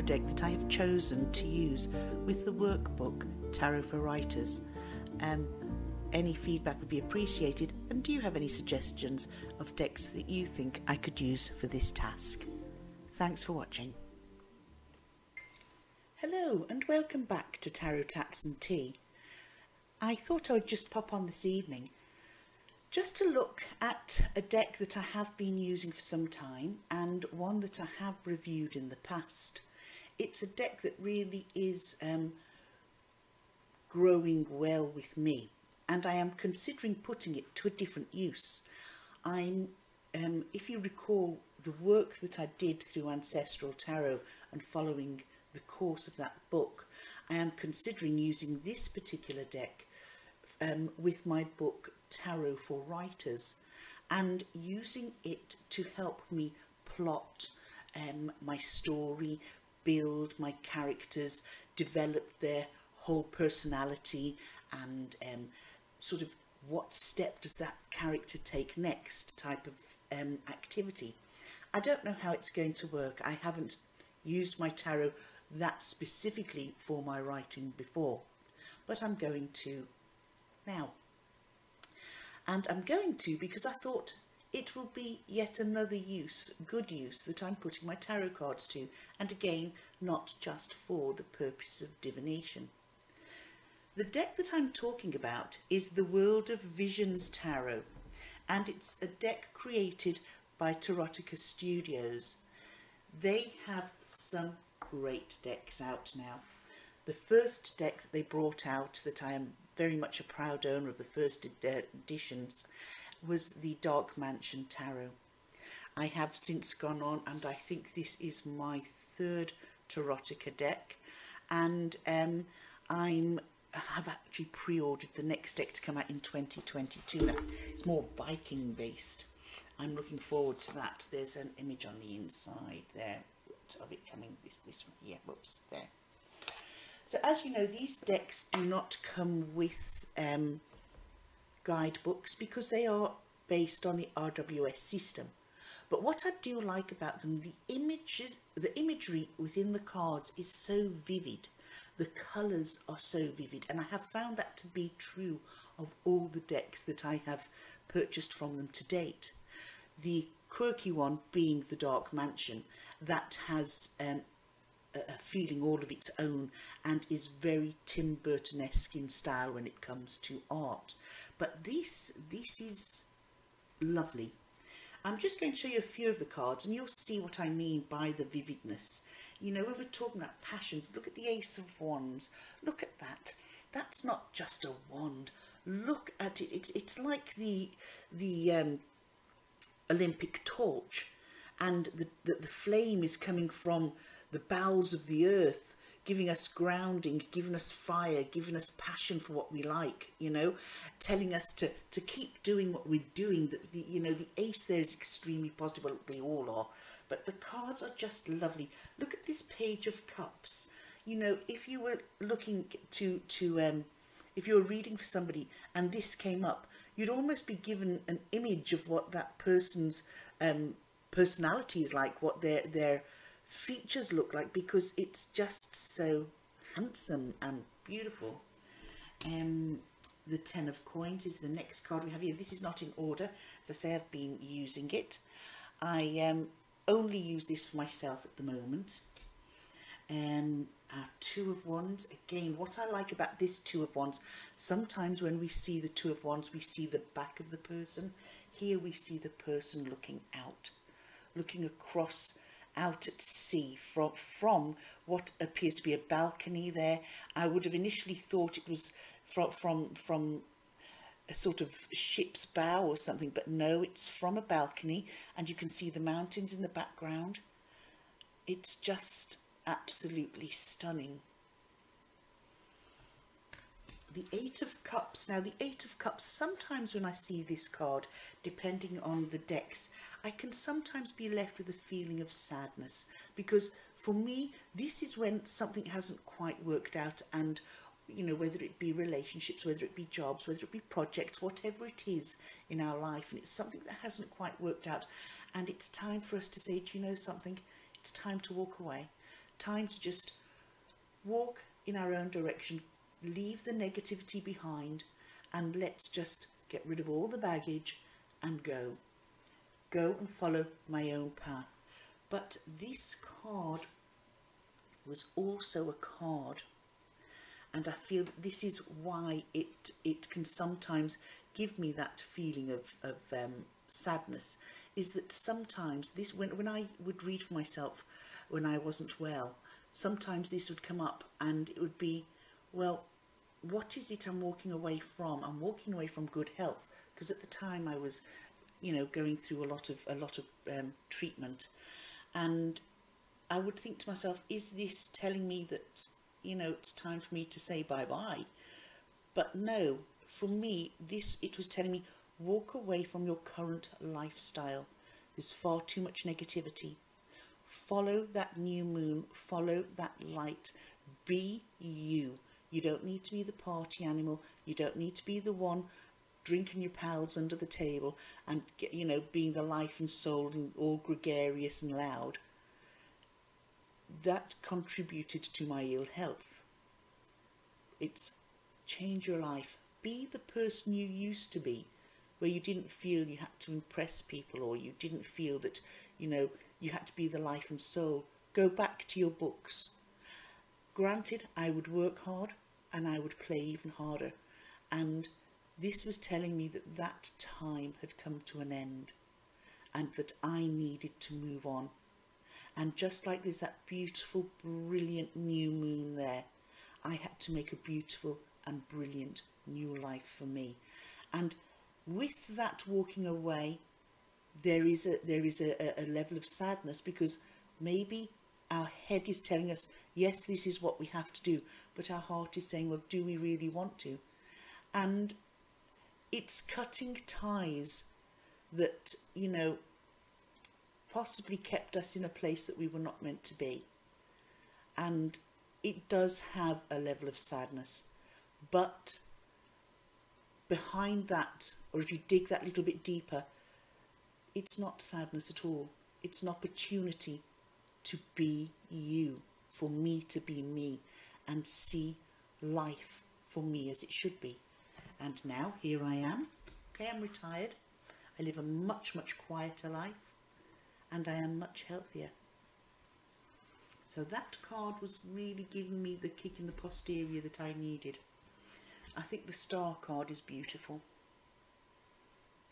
deck that I have chosen to use with the workbook Tarot for Writers. Any feedback would be appreciated, and do you have any suggestions of decks that you think I could use for this task? Thanks for watching. Hello and welcome back to Tarot Tats and Tea. I thought I would just pop on this evening just to look at a deck that I have been using for some time and one that I have reviewed in the past. It's a deck that really is growing well with me, and I am considering putting it to a different use. If you recall the work that I did through Ancestral Tarot and following the course of that book, I am considering using this particular deck with my book Tarot for Writers, and using it to help me plot my story, build my characters, develop their whole personality, and sort of what step does that character take next type of activity. I don't know how it's going to work. I haven't used my tarot that specifically for my writing before, but I'm going to now. And I'm going to because I thought it will be yet another good use that I'm putting my tarot cards to, and again, not just for the purpose of divination. The deck that I'm talking about is the World of Visions Tarot, and it's a deck created by Tarotica Studios. They have some great decks out now. The first deck that they brought out, that I am very much a proud owner of the first editions, was the Dark Mansion Tarot. I have since gone on, and I think this is my third Tarotica deck, and I have actually pre-ordered the next deck to come out in 2022. Now, it's more Viking based. I'm looking forward to that. There's an image on the inside there of it coming, this one here, whoops, there. So as you know, these decks do not come with guidebooks because they are based on the RWS system. But what I do like about them, the imagery within the cards is so vivid. The colours are so vivid, and I have found that to be true of all the decks that I have purchased from them to date. The quirky one being the Dark Mansion, that has a feeling all of its own and is very Tim Burton-esque in style when it comes to art. But this is lovely. I'm just going to show you a few of the cards and you'll see what I mean by the vividness. You know, when we're talking about passions, look at the Ace of Wands. Look at that. That's not just a wand. Look at it. It's like the Olympic torch, and the flame is coming from the bowels of the earth, giving us grounding, giving us fire, giving us passion for what we like, you know, telling us to keep doing what we're doing. That the ace there is extremely positive. Well, they all are, but the cards are just lovely. Look at this Page of Cups. You know, if you were looking to if you were reading for somebody and this came up, you'd almost be given an image of what that person's personality is like, what their features look like, because it's just so handsome and beautiful. The Ten of Coins is the next card we have here. This is not in order. As I say, I've been using it. I only use this for myself at the moment. Our Two of Wands. Again, what I like about this Two of Wands, sometimes when we see the Two of Wands, we see the back of the person. Here we see the person looking out, looking across out at sea from what appears to be a balcony there. I would have initially thought it was from a sort of ship's bow or something, but no, it's from a balcony, and you can see the mountains in the background. It's just absolutely stunning. The Eight of Cups. Now, the Eight of Cups, sometimes when I see this card, depending on the decks, I can sometimes be left with a feeling of sadness, because for me, this is when something hasn't quite worked out, and you know, whether it be relationships, whether it be jobs, whether it be projects, whatever it is in our life, and it's something that hasn't quite worked out, and it's time for us to say, do you know something? It's time to walk away. time to just walk in our own direction, leave the negativity behind, and let's just get rid of all the baggage and go and follow my own path. But this card was also a card, and I feel that this is why it can sometimes give me that feeling of sadness, is that sometimes this, when I would read for myself when I wasn't well, sometimes this would come up and it would be, well, what is it I'm walking away from? I'm walking away from good health, because at the time I was, you know, going through a lot of treatment, and I would think to myself, is this telling me that, you know, it's time for me to say bye-bye? But no, for me, it was telling me, walk away from your current lifestyle. There's far too much negativity. Follow that new moon, follow that light, be you. You don't need to be the party animal, you don't need to be the one drinking your pals under the table and, you know, being the life and soul and all gregarious and loud. That contributed to my ill health. It's change your life. Be the person you used to be, where you didn't feel you had to impress people, or you didn't feel that, you know, you had to be the life and soul. Go back to your books. Granted, I would work hard and I would play even harder, and this was telling me that that time had come to an end and that I needed to move on. And just like there's that beautiful, brilliant new moon there, I had to make a beautiful and brilliant new life for me. And with that walking away, there is a level of sadness, because maybe our head is telling us, yes, this is what we have to do, but our heart is saying, well, do we really want to? And it's cutting ties that, you know, possibly kept us in a place that we were not meant to be. And it does have a level of sadness, but behind that, or if you dig that little bit deeper, it's not sadness at all. It's an opportunity to be you, for me to be me, and see life for me as it should be. And now here I am. Okay, I'm retired. I live a much, much quieter life, and I am much healthier. So that card was really giving me the kick in the posterior that I needed. I think the star card is beautiful.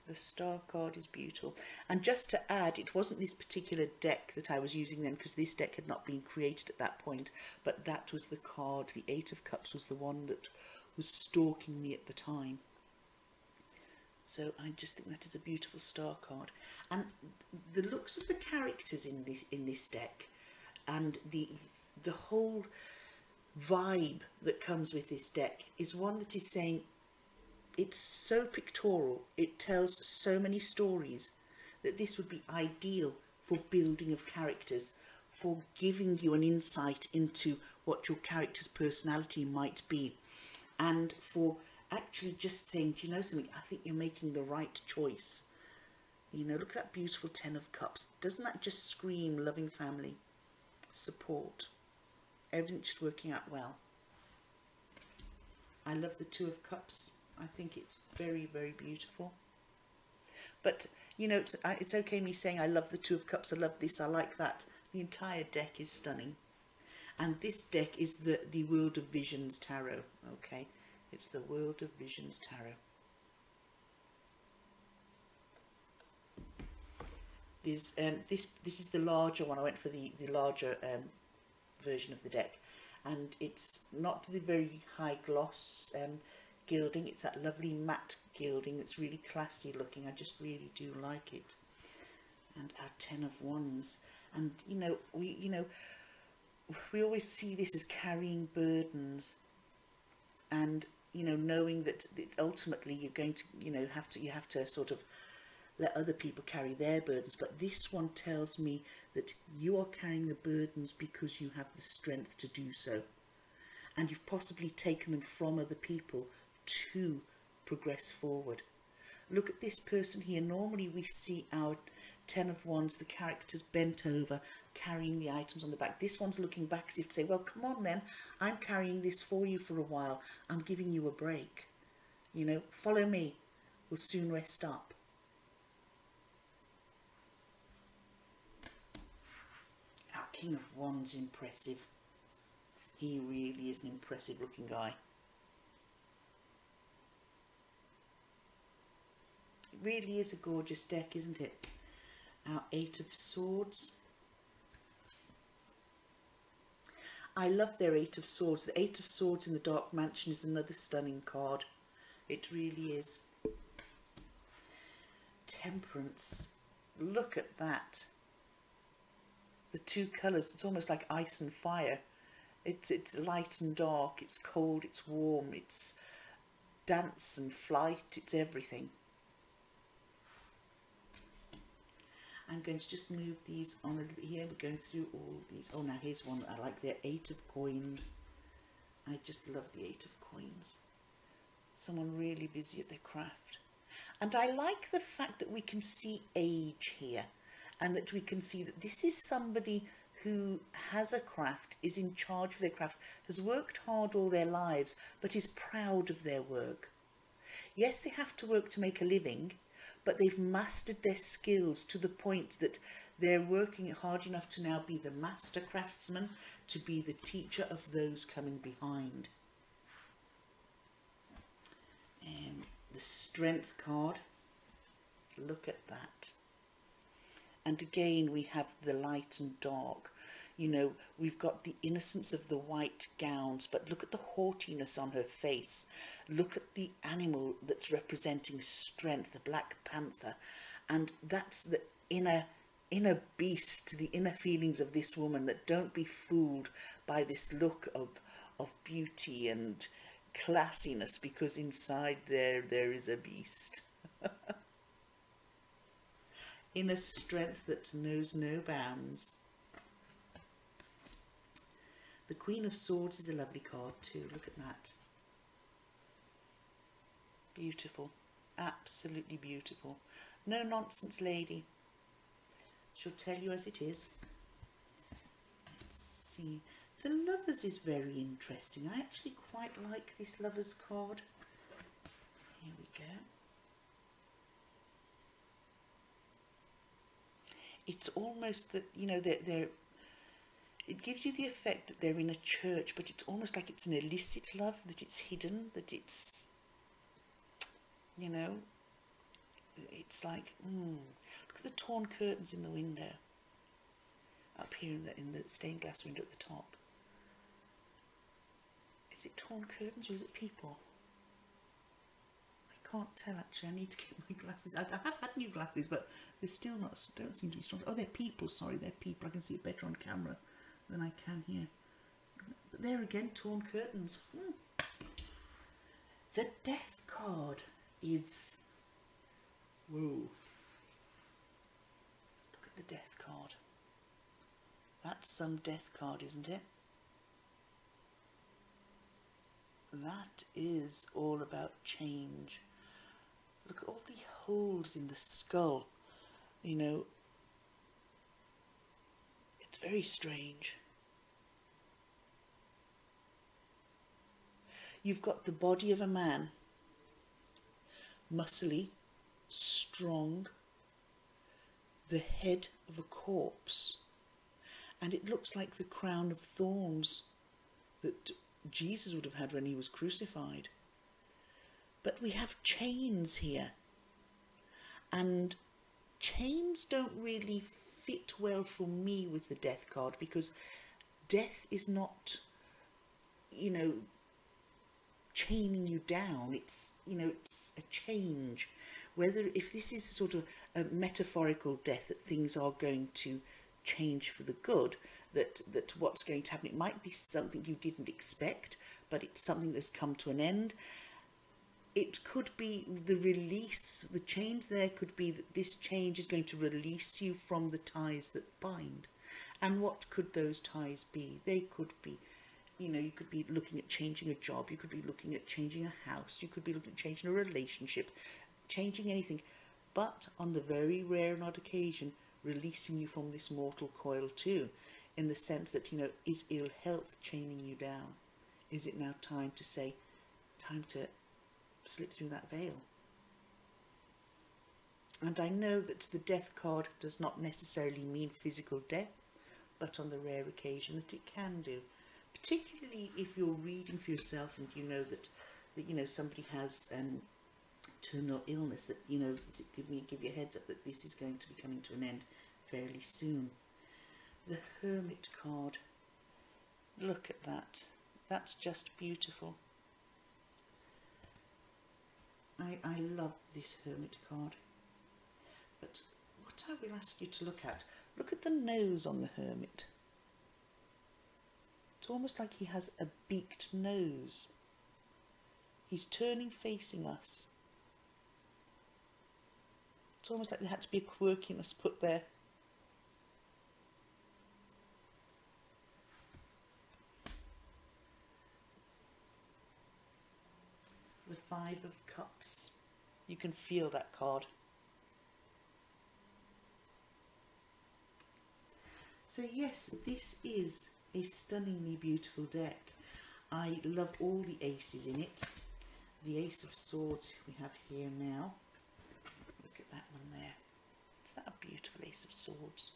The star card is beautiful. And just to add, it wasn't this particular deck that I was using then, because this deck had not been created at that point, but that was the card. The Eight of Cups was the one that was stalking me at the time. So I just think that is a beautiful star card. And the looks of the characters in this deck, and the whole vibe that comes with this deck, is one that is saying, it's so pictorial, it tells so many stories, that this would be ideal for building of characters, for giving you an insight into what your character's personality might be, and for actually just saying, do you know something, I think you're making the right choice. You know, look at that beautiful Ten of Cups. Doesn't that just scream loving family, support, everything just working out well? I love the Two of Cups. I think it's very, very beautiful. But, you know, it's okay me saying I love the Two of Cups, I love this, I like that. The entire deck is stunning. And this deck is the World of Visions Tarot, okay? It's the World of Visions Tarot. There's, this is the larger one. I went for the larger version of the deck. And it's not the very high gloss gilding. It's that lovely matte gilding that's really classy looking. I just really do like it. And our Ten of Wands. And, you know, we always see this as carrying burdens, and, you know, knowing that ultimately you're going to, you know, you have to sort of let other people carry their burdens. But this one tells me that you are carrying the burdens because you have the strength to do so, and you've possibly taken them from other people to progress forward. Look at this person here. Normally we see our Ten of Wands, the character's bent over, carrying the items on the back. This one's looking back as if to say, well, come on then, I'm carrying this for you for a while. I'm giving you a break. You know, follow me. We'll soon rest up. Our King of Wands, impressive. He really is an impressive looking guy. It really is a gorgeous deck, isn't it? Our Eight of Swords. I love their Eight of Swords. The Eight of Swords in the Dark Mansion is another stunning card. It really is. Temperance. Look at that. The two colours, it's almost like ice and fire. It's light and dark, it's cold, it's warm, it's dance and flight, it's everything. I'm going to just move these on a little bit here. We're going through all these. Oh, now here's one that I like. They're Eight of Coins. I just love the Eight of Coins. Someone really busy at their craft. And I like the fact that we can see age here, and that we can see that this is somebody who has a craft, is in charge of their craft, has worked hard all their lives, but is proud of their work. Yes, they have to work to make a living, but they've mastered their skills to the point that they're working hard enough to now be the master craftsman, to be the teacher of those coming behind. And the Strength card, look at that. And again, we have the light and dark. You know, we've got the innocence of the white gowns, but look at the haughtiness on her face. Look at the animal that's representing strength, the Black Panther. And that's the inner beast, the inner feelings of this woman, that don't be fooled by this look of beauty and classiness, because inside there is a beast. Inner strength that knows no bounds. The Queen of Swords is a lovely card too. Look at that. Beautiful. Absolutely beautiful. No nonsense lady. She'll tell you as it is. Let's see. The Lovers is very interesting. I actually quite like this Lovers card. Here we go. It's almost that, you know, they're it gives you the effect that they're in a church, but it's almost like it's an illicit love, that it's hidden, that it's, you know, it's like, look at the torn curtains in the window, up here in the stained glass window at the top. Is it torn curtains or is it people? I can't tell actually. I need to get my glasses. I have had new glasses, but they're still not, don't seem to be strong. Oh, they're people, sorry, they're people. I can see it better on camera than I can here. But there again, torn curtains. The Death card is, whoa. Look at the Death card. That's some Death card, isn't it? That is all about change. Look at all the holes in the skull. You know, it's very strange. You've got the body of a man, muscly, strong, the head of a corpse, and it looks like the crown of thorns that Jesus would have had when he was crucified. But we have chains here, and chains don't really fit well for me with the Death card, because death is not, you know, chaining you down. It's, you know, it's a change. Whether, if this is sort of a metaphorical death, that things are going to change for the good, that what's going to happen, it might be something you didn't expect, but it's something that's come to an end. It could be the release, the chains there could be that this change is going to release you from the ties that bind. And what could those ties be? They could be, you know, you could be looking at changing a job, you could be looking at changing a house, you could be looking at changing a relationship, changing anything. but on the very rare and odd occasion, releasing you from this mortal coil too, in the sense that, you know, is ill health chaining you down? Is it now time to say, time to slip through that veil? And I know that the death card does not necessarily mean physical death, but on the rare occasion that it can do. Particularly if you're reading for yourself and you know that you know somebody has terminal illness, that you know that it give you a heads up that this is going to be coming to an end fairly soon. The Hermit card. Look at that. That's just beautiful. I love this Hermit card. But what I will ask you to look at the nose on the Hermit. It's almost like he has a beaked nose. He's turning facing us. It's almost like there had to be a quirkiness put there. The Five of Cups. You can feel that card. So yes, this is a stunningly beautiful deck. I love all the aces in it. The Ace of Swords we have here now. Look at that one there. Is that a beautiful Ace of Swords?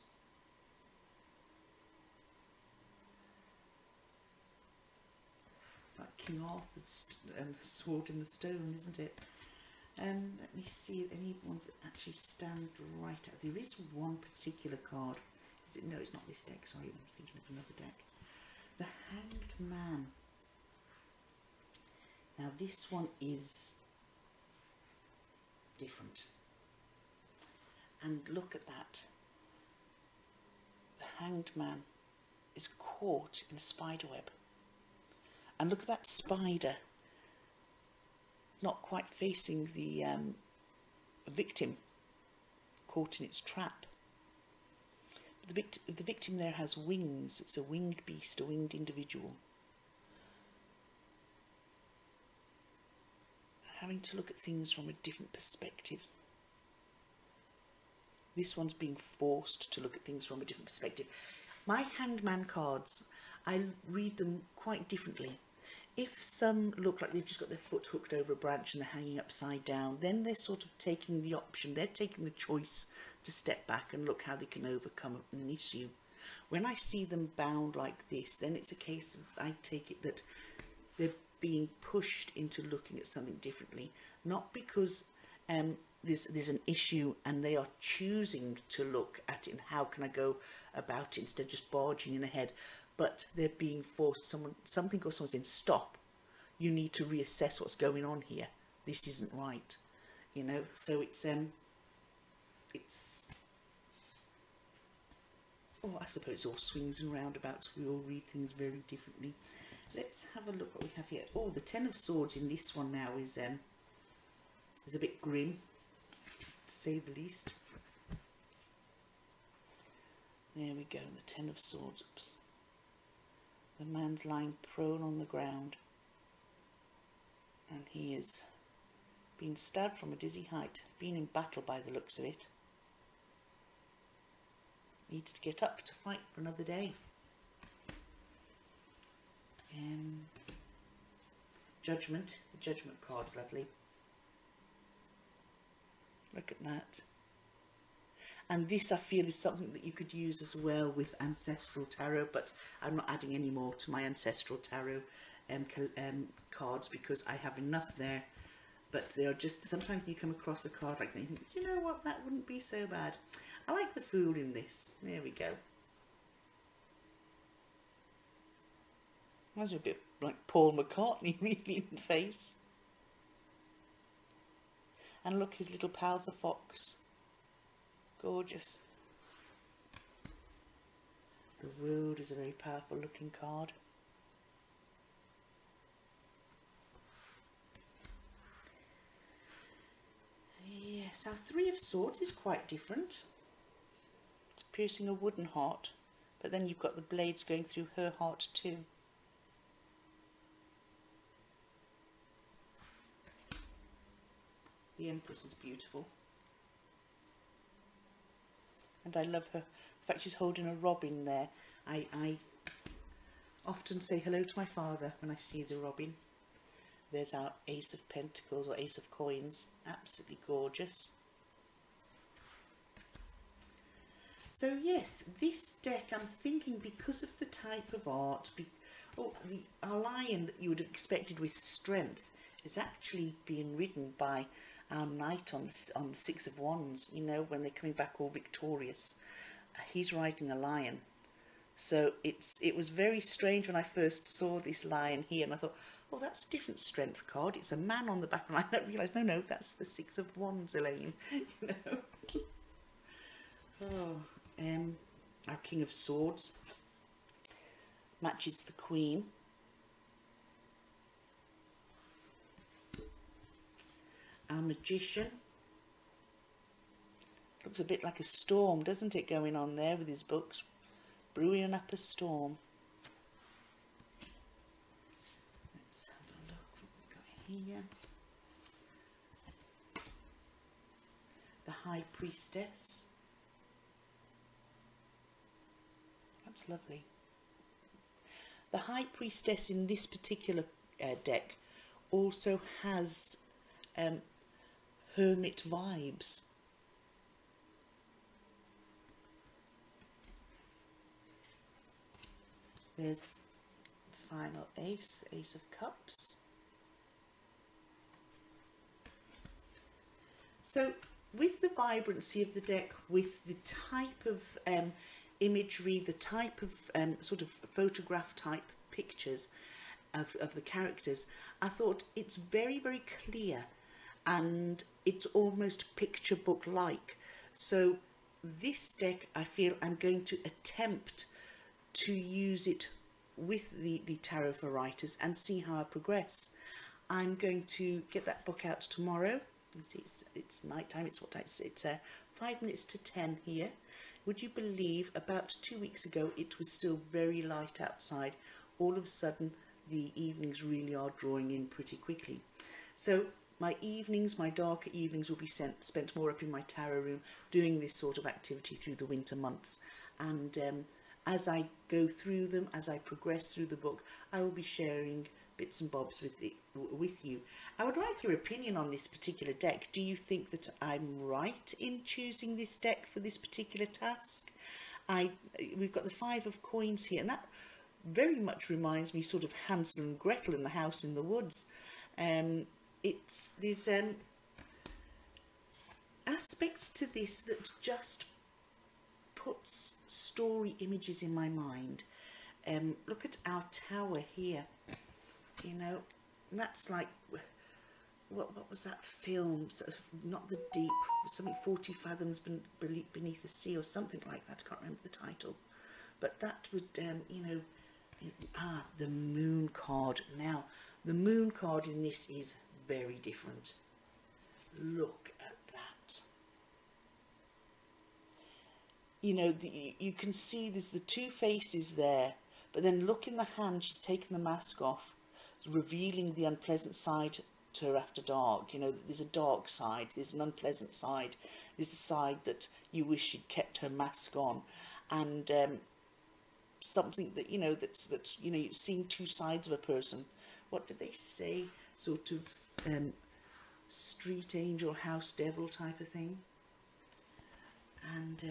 It's like King Arthur's sword in the stone, isn't it? Let me see any ones that actually stand right out. There is one particular card. Is it? No, it's not this deck. Sorry, I'm thinking of another deck. The Hanged Man. Now this one is different. And look at that. The Hanged Man is caught in a spider web. And look at that spider not quite facing the victim, caught in its trap. The victim there has wings. It's a winged beast, a winged individual. Having to look at things from a different perspective. This one's being forced to look at things from a different perspective. My Hanged Man cards, I read them quite differently. If some look like they've just got their foot hooked over a branch and they're hanging upside down, then they're sort of taking the option, they're taking the choice to step back and look how they can overcome an issue. When I see them bound like this, then it's a case of, I take it that they're being pushed into looking at something differently, not because there's an issue and they are choosing to look at it and how can I go about it instead of just barging in ahead, but they're being forced, something or someone's saying, stop, you need to reassess what's going on here, this isn't right, you know. So it's oh, I suppose all swings and roundabouts, we all read things very differently. Let's have a look what we have here. Oh, the Ten of Swords in this one now is a bit grim, to say the least. There we go, the Ten of Swords. Oops. The man's lying prone on the ground, and he is being stabbed from a dizzy height, being in battle by the looks of it. Needs to get up to fight for another day. Judgment. The Judgment card's lovely. Look at that. And this, I feel, is something that you could use as well with Ancestral Tarot, but I'm not adding any more to my Ancestral Tarot cards because I have enough there. But they are just, sometimes you come across a card like that and you think, you know what, that wouldn't be so bad. I like the Fool in this. There we go. Reminds me a bit like Paul McCartney, really, in the face. And look, his little pal's a fox. Gorgeous. The World is a very powerful looking card. Yes, our Three of Swords is quite different. It's piercing a wooden heart, but then you've got the blades going through her heart too. The Empress is beautiful. and I love her. The fact she's holding a robin there. I often say hello to my father when I see the robin. There's our Ace of Pentacles, or Ace of Coins. Absolutely gorgeous. So yes, this deck, I'm thinking, because of the type of art, our lion that you would have expected with strength is actually being ridden by our knight on the Six of Wands, you know, when they're coming back all victorious. He's riding a lion. So it was very strange when I first saw this lion here, and I thought, oh, that's a different strength card. It's a man on the back, and I don't realise, no, that's the Six of Wands, Elaine. You know? Oh, our King of Swords matches the Queen. Our Magician looks a bit like a storm, doesn't it, going on there with his books, brewing up a storm. Let's have a look what we've got here. The High Priestess. That's lovely. The High Priestess in this particular deck also has hermit vibes. There's the final ace, the Ace of Cups. So with the vibrancy of the deck, with the type of imagery, the type of sort of photograph type pictures of the characters, I thought it's very, very clear and it's almost picture book like. So this deck, I feel I'm going to attempt to use it with the Tarot for Writers and see how I progress. I'm going to get that book out tomorrow. You see, it's night time. It's what time? It's 5 minutes to 10 here. Would you believe about 2 weeks ago it was still very light outside? All of a sudden the evenings really are drawing in pretty quickly. So my evenings, my darker evenings, will be spent more up in my tarot room doing this sort of activity through the winter months. And as I go through them, as I progress through the book, I will be sharing bits and bobs with you. I would like your opinion on this particular deck. Do you think that I'm right in choosing this deck for this particular task? We've got the Five of Coins here, and that very much reminds me sort of Hansel and Gretel in the house in the woods. There's aspects to this that just puts story images in my mind. Look at our tower here, you know, and that's like, what was that film? Not The Deep, something 40 Fathoms Beneath the Sea or something like that. I can't remember the title, but that would, you know, the Moon card. Now, the Moon card in this is very different. Look at that. You know, you can see there's the two faces there, but then look in the hand, she's taken the mask off, revealing the unpleasant side to her after dark. You know, there's a dark side, there's an unpleasant side, there's a side that you wish she'd kept her mask on, and something that, you know, that's you know, you're seeing two sides of a person. What did they say? Sort of street angel, house devil type of thing. And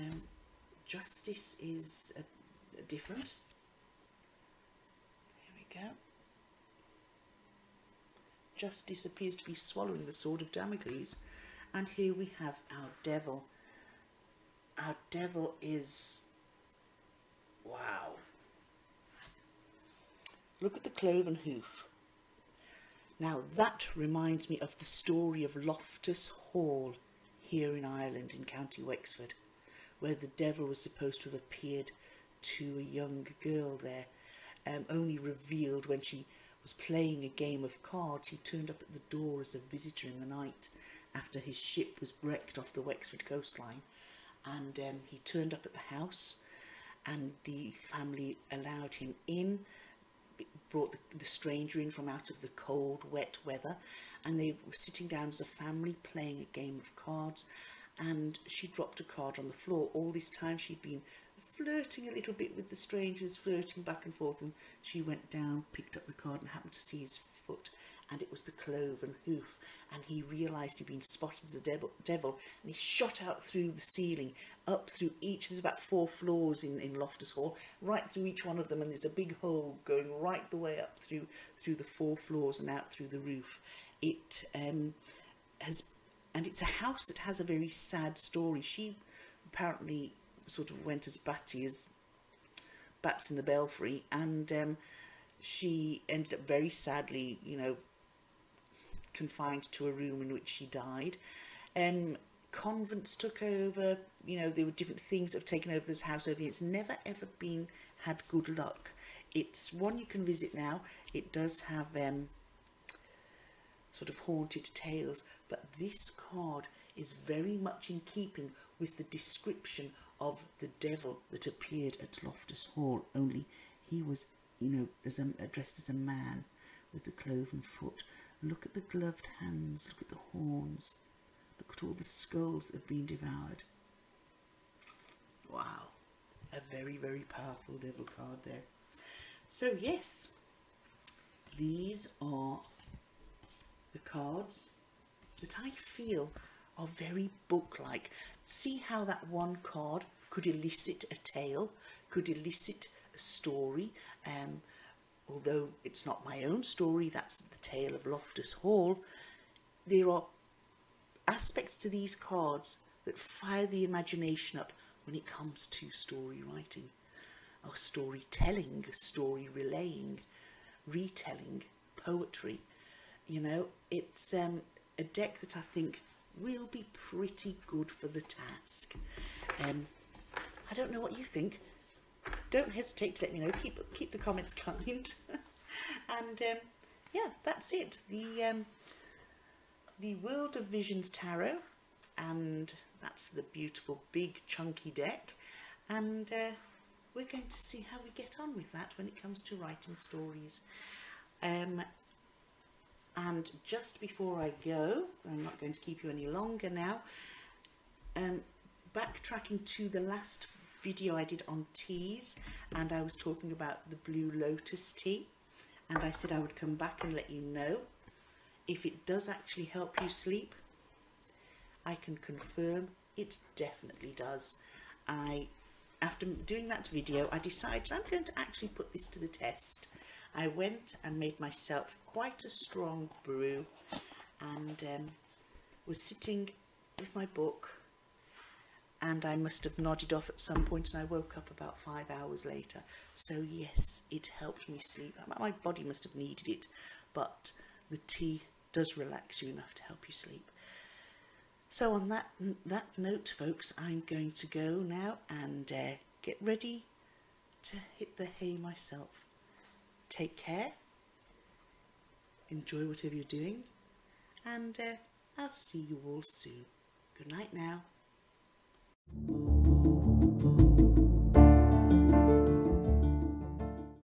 justice is different. Here we go. Justice appears to be swallowing the sword of Damocles. And here we have our devil. Our devil is, wow. Look at the cloven hoof. Now that reminds me of the story of Loftus Hall here in Ireland, in County Wexford, where the devil was supposed to have appeared to a young girl there, only revealed when she was playing a game of cards. He turned up at the door as a visitor in the night after his ship was wrecked off the Wexford coastline, and he turned up at the house, and the family allowed him in, brought the stranger in from out of the cold, wet weather, and they were sitting down as a family playing a game of cards, and she dropped a card on the floor. All this time she'd been flirting a little bit with the strangers, flirting back and forth, and she went down, picked up the card and happened to see his foot, and it was the cloven hoof, and he realised he'd been spotted as the devil, and he shot out through the ceiling, up through each, there's about 4 floors in Loftus Hall, right through each one of them, and there's a big hole going right the way up through the 4 floors and out through the roof. It and it's a house that has a very sad story. She apparently sort of went as batty as bats in the belfry, and she ended up very sadly, you know, confined to a room in which she died. Convents took over, you know, there were different things that have taken over this house over the years. It's never ever had good luck. It's one you can visit now. It does have sort of haunted tales, but this card is very much in keeping with the description of the devil that appeared at Loftus Hall, only he was, you know, dressed as a man with the cloven foot. Look at the gloved hands, look at the horns, look at all the skulls that have been devoured. Wow, a very, very powerful devil card there. So yes, these are the cards that I feel are very book-like. See how that one card could elicit a tale, could elicit a story. Although it's not my own story, that's the tale of Loftus Hall. There are aspects to these cards that fire the imagination up when it comes to story writing, or storytelling, story relaying, retelling, poetry. You know, it's a deck that I think will be pretty good for the task. I don't know what you think. Don't hesitate to let me know. Keep the comments kind. And yeah, that's it. The World of Visions Tarot, and that's the beautiful big chunky deck. And we're going to see how we get on with that when it comes to writing stories. And just before I go, I'm not going to keep you any longer now, backtracking to the last video I did on teas, and I was talking about the Blue Lotus tea, and I said I would come back and let you know if it does actually help you sleep. I can confirm it definitely does. After doing that video, I decided I'm going to actually put this to the test. I went and made myself quite a strong brew, and was sitting with my book, and I must have nodded off at some point, and I woke up about 5 hours later. So yes, it helped me sleep. My body must have needed it, but the tea does relax you enough to help you sleep. So on that note, folks, I'm going to go now and get ready to hit the hay myself. Take care, enjoy whatever you're doing, and I'll see you all soon. Good night now.